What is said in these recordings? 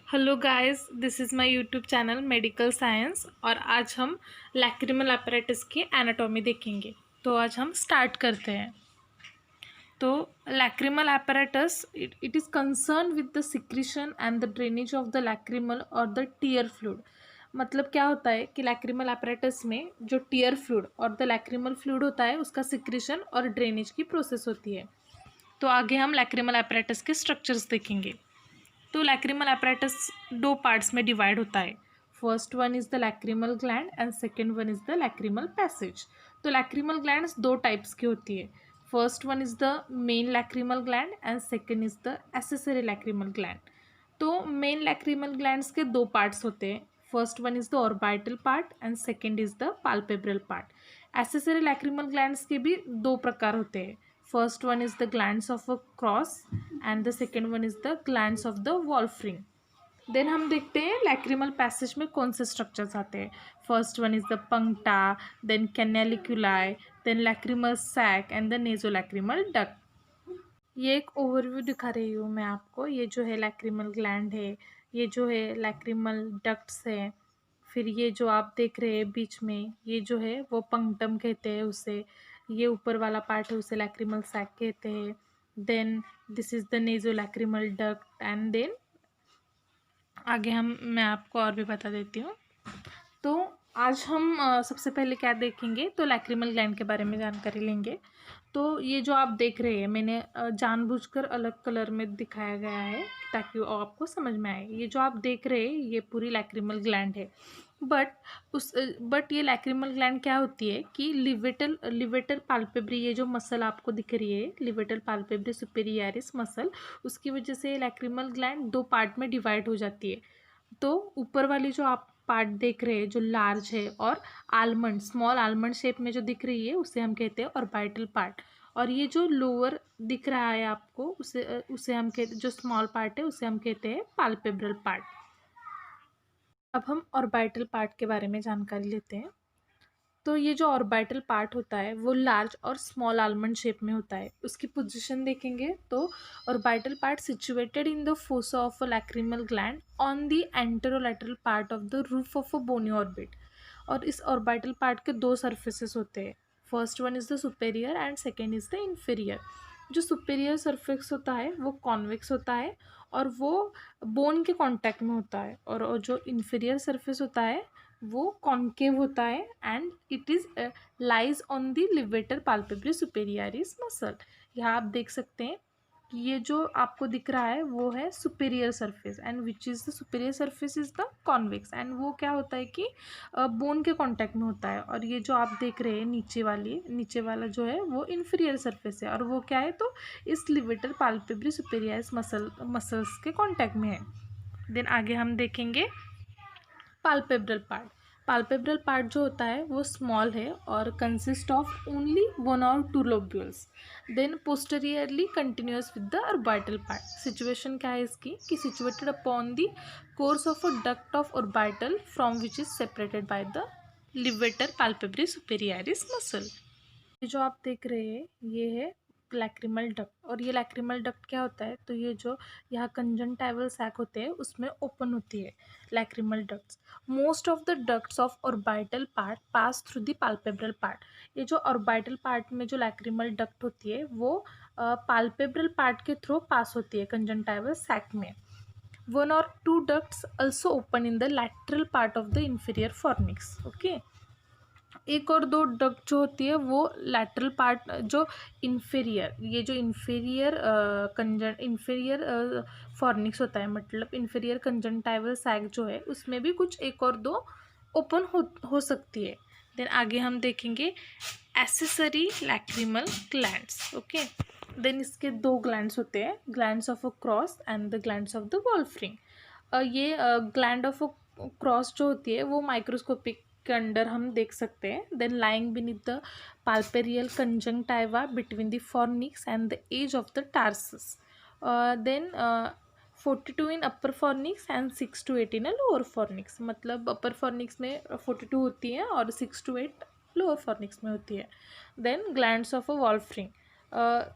Hello guys, this is my YouTube channel medical science और आज हम लैक्रिमल apparatus की एनाटॉमी देखेंगे। तो आज हम स्टार्ट करते हैं। तो lacrimal apparatus it is concern with the secretion and the drainage of the lacrimal और द टीयर फ्लूइड। मतलब क्या होता है कि लैक्रिमल apparatus में जो टीयर फ्लूइड और द लैक्रिमल फ्लूइड होता है उसका सिक्रीशन और ड्रेनेज की प्रोसेस होती है। तो आगे हम लैक्रिमल apparatus के स्ट्रक्चर्स देखेंगे। तो लैक्रिमल apparatus दो पार्ट्स में डिवाइड होता है। First one is the lacrimal gland and second one is the lacrimal passage. तो लैक्रिमल ग्लैंड्स दो टाइप्स की होती है। First one is the main lacrimal gland and second is the accessory lacrimal gland. तो main lacrimal glands के दो parts होते हैं। First one is the orbital part and second is the palpebral part. Accessory lacrimal glands के भी दो प्रकार होते हैं। First one is the glands of a Krause and the second one is the glands of the Wolfring. Then हम देखते हैं lacrimal passage में कौन से स्ट्रक्चर्स आते हैं। First one is the puncta, then canaliculi, then lacrimal sac and the nasolacrimal duct. ये एक ओवरव्यू दिखा रही हूँ मैं आपको। ये जो है लैक्रिमल ग्लैंड है, ये जो है लैक्रिमल डक्ट्स है, फिर ये जो आप देख रहे हैं बीच में ये जो है वो पंक्टम कहते हैं उसे। ये ऊपर वाला पार्ट है उसे लैक्रिमल सैक कहते हैं। Then this is the nasolacrimal duct and then आगे मैं आपको और भी बता देती हूँ। तो आज हम सबसे पहले क्या देखेंगे, तो लैक्रिमल ग्लैंड के बारे में जानकारी लेंगे। तो ये जो आप देख रहे हैं मैंने जानबूझकर अलग कलर में दिखाया गया है ताकि वो आपको समझ में आए। ये जो आप देख रहे हैं ये पूरी लैक्रिमल ग्लैंड है। बट ये लैक्रिमल ग्लैंड क्या होती है कि लिवेटर पाल्पेब्री, ये जो मसल आपको दिख रही है लिवेटर पाल्पेब्री सुपेरियरिस मसल, उसकी वजह से लैक्रिमल ग्लैंड दो पार्ट में डिवाइड हो जाती है। तो ऊपर वाली जो आप पार्ट देख रहे हैं जो लार्ज है और आलमंड, स्मॉल आलमंड शेप में जो दिख रही है उसे हम कहते हैं ऑर्बिटल पार्ट। और ये जो लोअर दिख रहा है आपको उसे हम कहते, जो स्मॉल पार्ट है उसे हम कहते हैं पाल्पेब्रल पार्ट। अब हम ऑर्बिटल पार्ट के बारे में जानकारी लेते हैं। तो ये जो ऑर्बिटल पार्ट होता है वो लार्ज और स्मॉल आलमंड शेप में होता है। उसकी पोजीशन देखेंगे तो orbital part situated in the fossa of a lacrimal gland on the anterolateral part of the roof of a bony orbit. और इस ऑर्बिटल पार्ट के दो सरफेसेस होते हैं। First one is the superior and second is the inferior. जो superior surface होता है वो कॉन्वेक्स होता है और वो बोन के कांटेक्ट में होता है, और जो इन्फीरियर सरफेस होता है वो कॉन्केव होता है and it is lies on the levator palpebrae superioris muscle. यहाँ आप देख सकते हैं कि ये जो आपको दिख रहा है वो है superior surface and which is the superior surface is the convex, and वो क्या होता है कि बोन के कांटेक्ट में होता है। और ये जो आप देख रहे हैं नीचे वाला जो है वो इन्फीरियर सरफेस है और वो क्या है, तो इस लिवेटर पाल्पेब्री सुपेरियरिस मसल्स के कांटेक्ट में है। देन आगे हम देखेंगे पाल्पेब्रल पार्ट। पाल्पेब्रल पार्ट जो होता है वो स्मॉल है और कंसिस्ट ऑफ ओनली वन और two lobules. Then posteriorly continuous with the orbital part. Situation क्या है इसकी कि situated upon the course of a duct of orbital from which is separated by the levator palpebrae superioris muscle. ये जो आप देख रहे हैं ये है लैक्रिमल डक्ट। और ये लैक्रिमल डक्ट क्या होता है, तो ये जो यहाँ कंजंक्टिवल सैक होते हैं उसमें ओपन होती है lacrimal ducts. Most of the ducts of orbital part pass through the palpebral part. ये जो ऑर्बिटल पार्ट में जो लैक्रिमल डक्ट होती है वो पाल्पेब्रल पार्ट के थ्रू पास होती है कंजंक्टिवल सैक में। वन और two ducts also open in the lateral part of the inferior fornix। Okay, एक और दो डक्ट जो होती है वो लैटरल पार्ट, जो इन्फीरियर, ये जो इन्फीरियर फॉर्निक्स होता है, मतलब इन्फीरियर कंजंक्टिवल सैक जो है उसमें भी कुछ एक और दो ओपन हो सकती है। देन आगे हम देखेंगे accessory lacrimal glands. Okay, then इसके दो ग्लैंड्स होते हैं, glands of a Krause and the glands of the Wolfring. ये ग्लैंड ऑफ अ क्रॉस जो होती है वो माइक्रोस्कोपिक के अंडर हम देख सकते हैं। Then lying beneath the palpebral conjunctiva between the fornix and the edge of the tarsus. Then 42 in upper fornix and 6 to 8 in a lower fornix. मतलब अपर फॉर्निक्स में 42 होती है और 6 to 8 लोअर फॉर्निक्स में होती है। Then glands of a Wolfring.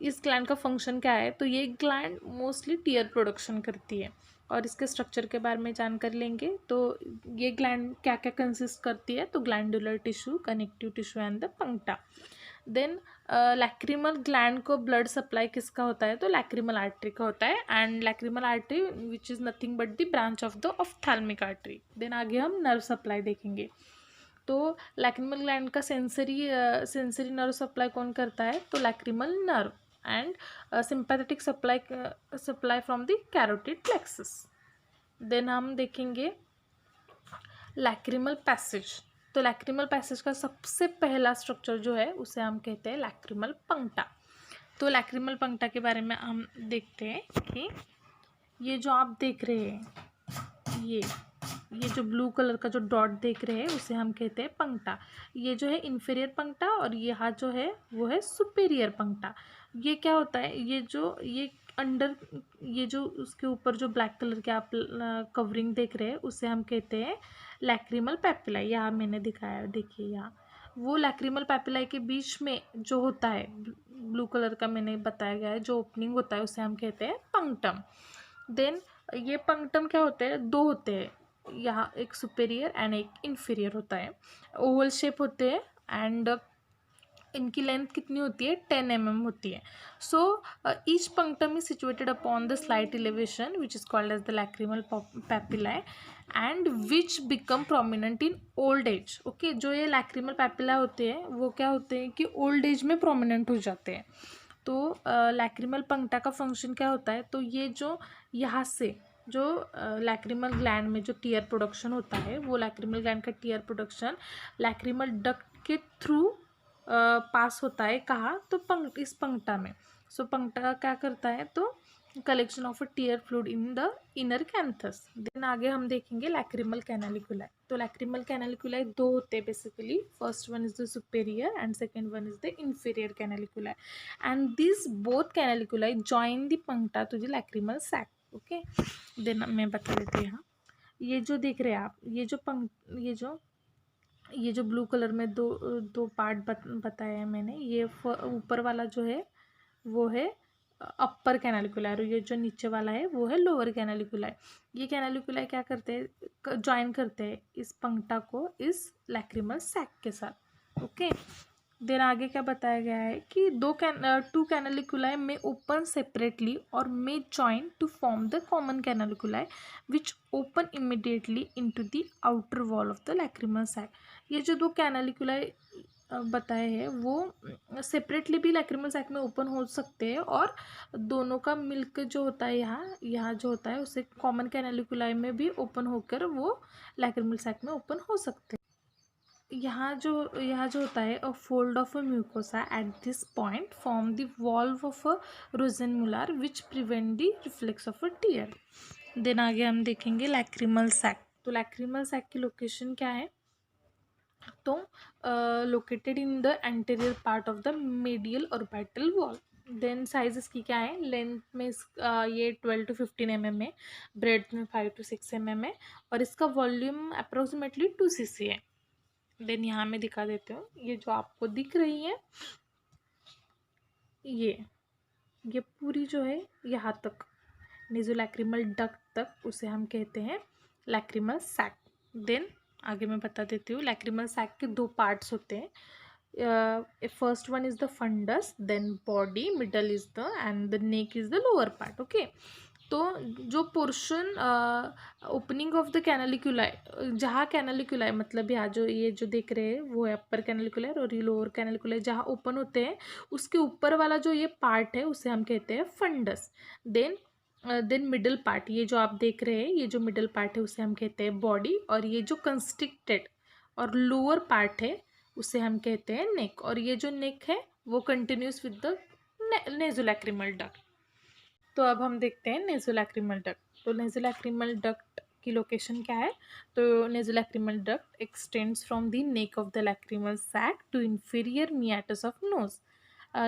इस gland का फंक्शन क्या है, तो ये ग्लैंड मोस्टली टीयर प्रोडक्शन करती है। और इसके स्ट्रक्चर के बारे में जानकारी लेंगे। तो ये ग्लैंड क्या क्या कंसिस्ट करती है, तो glandular tissue, connective tissue and the puncta. Then lacrimal gland को ब्लड सप्लाई किसका होता है, तो लैक्रिमल आर्टरी का होता है, and lacrimal artery which is nothing but the branch of the ophthalmic artery. Then आगे हम नर्व सप्लाई देखेंगे। तो लैक्रिमल ग्लैंड का सेंसरी नर्व सप्लाई कौन करता है, तो lacrimal nerve, and sympathetic supply from the carotid plexus. Then हम देखेंगे लैक्रिमल पैसेज। तो लैक्रिमल पैसेज का सबसे पहला स्ट्रक्चर जो है उसे हम कहते हैं लैक्रिमल पंक्टा। तो लैक्रिमल पंक्टा के बारे में हम देखते हैं कि ये जो आप देख रहे हैं, ये जो ब्लू कलर का जो डॉट देख रहे हैं उसे हम कहते हैं पंक्टा। ये जो है इन्फीरियर पंक्टा और यहाँ जो है वो है सुपेरियर पंक्टा। ये क्या होता है, ये जो उसके ऊपर जो ब्लैक कलर के आप कवरिंग देख रहे हैं उसे हम कहते हैं लैक्रिमल पैपिलाई। यहाँ मैंने दिखाया, देखिए यहाँ वो लैक्रिमल पैपिलाई के बीच में जो होता है ब्लू कलर का मैंने बताया गया है, जो ओपनिंग होता है उसे हम कहते हैं पंक्टम। देन ये पंक्टम क्या होते हैं, दो होते हैं, यहाँ एक सुपेरियर एंड एक इन्फीरियर होता है। ओवल शेप होते हैं एंड इनकी लेंथ कितनी होती है, 10 mm होती है। So each punctum is situated upon the slight elevation which is called as the lacrimal papillae and which become prominent in old age. Okay, जो ये लैक्रिमल पैपिला होते हैं वो क्या होते हैं कि ओल्ड एज में प्रोमिनेंट हो जाते हैं। तो लैक्रिमल पंक्टा का फंक्शन क्या होता है, तो ये जो यहाँ से जो लैक्रिमल ग्लैंड में जो टीयर प्रोडक्शन होता है, वो लैक्रिमल ग्लैंड का टीयर प्रोडक्शन लैक्रिमल डक्ट के थ्रू पास होता है, कहाँ, तो इस पंक्टा में। सो पंक्टा क्या करता है, तो collection of a tear fluid in the inner canthus. Then आगे हम देखेंगे लैक्रिमल कैनालिकुलाई। तो लैक्रिमल कैनालिकुलाई दो होते हैं basically, first one is the superior and second one is the inferior canaliculi, and this both canaliculi join the puncta to the lacrimal sac. Okay, then मैं बता देती हूँ यहाँ, ये जो देख रहे हैं आप, ये जो ब्लू कलर में दो पार्ट बताए हैं मैंने, ये ऊपर वाला जो है वो है अपर कैनालिकुलाई और ये जो नीचे वाला है वो है लोअर कैनालिकुलाई। ये कैनालिकुलाई क्या करते हैं, ज्वाइन करते हैं इस पंक्टा को इस लैक्रिमल सैक के साथ। ओके, देन आगे क्या बताया गया है कि टू कैनालिकुलाई में ओपन सेपरेटली और may join to form the common canaliculi which open immediately into the outer wall of the lacrimal sac. ये जो दो कैनालिकुलाई बताए हैं वो सेपरेटली भी लैक्रिमल सैक में ओपन हो सकते हैं और दोनों का मिलकर जो होता है यहाँ जो होता है उसे कॉमन कैनालिकुलाई में भी ओपन होकर वो लैक्रिमल सैक में ओपन हो सकते हैं। यहाँ जो होता है a fold of a mucosa at this point form the valve of a Rosenmuller which prevent the reflex of a tear. Then आगे हम देखेंगे लैक्रिमल सैक। तो लैक्रिमल सैक की लोकेशन क्या है, तो located in the anterior part of the medial orbital wall. Then size इसकी क्या है, लेंथ में ये 12 to 15 mm है, ब्रेड्थ में 5 to 6 mm है और इसका वॉल्यूम अप्रोक्सीमेटली 2 cc है। देन यहाँ मैं दिखा देती हूँ, ये जो आपको दिख रही है ये पूरी जो है यहाँ तक नेज़ोलैक्रिमल डक्ट तक उसे हम कहते हैं लैक्रिमल सैक। देन आगे मैं बता देती हूँ, लैक्रिमल सैक के दो पार्ट्स होते हैं, first one is the fundus, then body, middle is the and the neck is the lower part. Okay, तो जो portion opening of the canaliculi, जहाँ कैनालिकुलाई मतलब यहाँ ये जो देख रहे हैं वो है अपर कैनालिकुलाई और ये लोअर कैनालिकुलाई जहाँ ओपन होते हैं उसके ऊपर वाला जो ये पार्ट है उसे हम कहते हैं फंडस। देन मिडल पार्ट, ये जो आप देख रहे हैं ये जो मिडल पार्ट है उसे हम कहते हैं बॉडी और ये जो कंस्ट्रिक्टेड और लोअर पार्ट है उसे हम कहते हैं नेक और ये जो नेक है वो continuous with the nasolacrimal duct. तो अब हम देखते हैं नेज़ोलैक्रिमल डक्ट। तो नेज़ोलैक्रिमल डक्ट की लोकेशन क्या है, तो nasolacrimal duct extends from the neck of the lacrimal sac to inferior meatus of nose,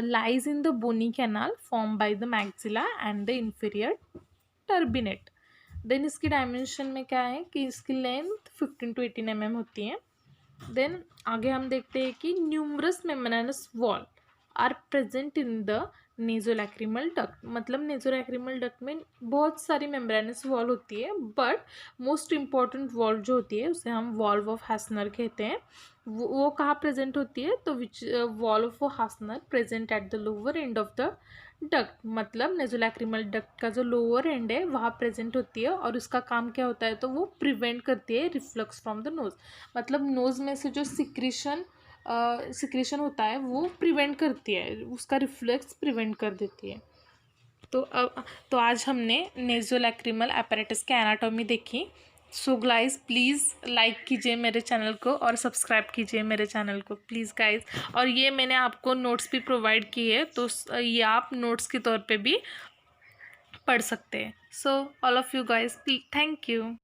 lies in the bony canal formed by the maxilla and the inferior turbinate. Then इसकी dimension में क्या है कि इसकी length 15 to 18 mm होती है। Then आगे हम देखते हैं कि numerous membranous wall are present in the nasolacrimal duct, मतलब नेज़ोलैक्रिमल डक्ट में बहुत सारी मेम्ब्रेनस वॉल होती है, बट मोस्ट इम्पॉर्टेंट वॉल जो होती है उसे हम वॉल्व ऑफ हासनर कहते हैं। वो कहाँ प्रेजेंट होती है, तो which wall of Hasner present at the lower end of the duct, मतलब नेज़ोलैक्रिमल डक्ट का जो लोअर एंड है वहाँ प्रेजेंट होती है, और उसका काम क्या होता है, तो वो प्रिवेंट करती है रिफ्लक्स फ्रॉम द नोज़, मतलब नोज़ में से जो सिक्रेशन होता है वो प्रिवेंट करती है, उसका रिफ्लेक्स प्रिवेंट कर देती है। तो आज हमने नेज़ोलैक्रिमल apparatus की एनाटॉमी देखी। सो गाइस प्लीज़ लाइक कीजिए मेरे चैनल को और सब्सक्राइब कीजिए मेरे चैनल को प्लीज़ गाइस। और ये मैंने आपको नोट्स भी प्रोवाइड किए है, तो ये आप नोट्स के तौर पे भी पढ़ सकते हैं। So all of you guys, thank you.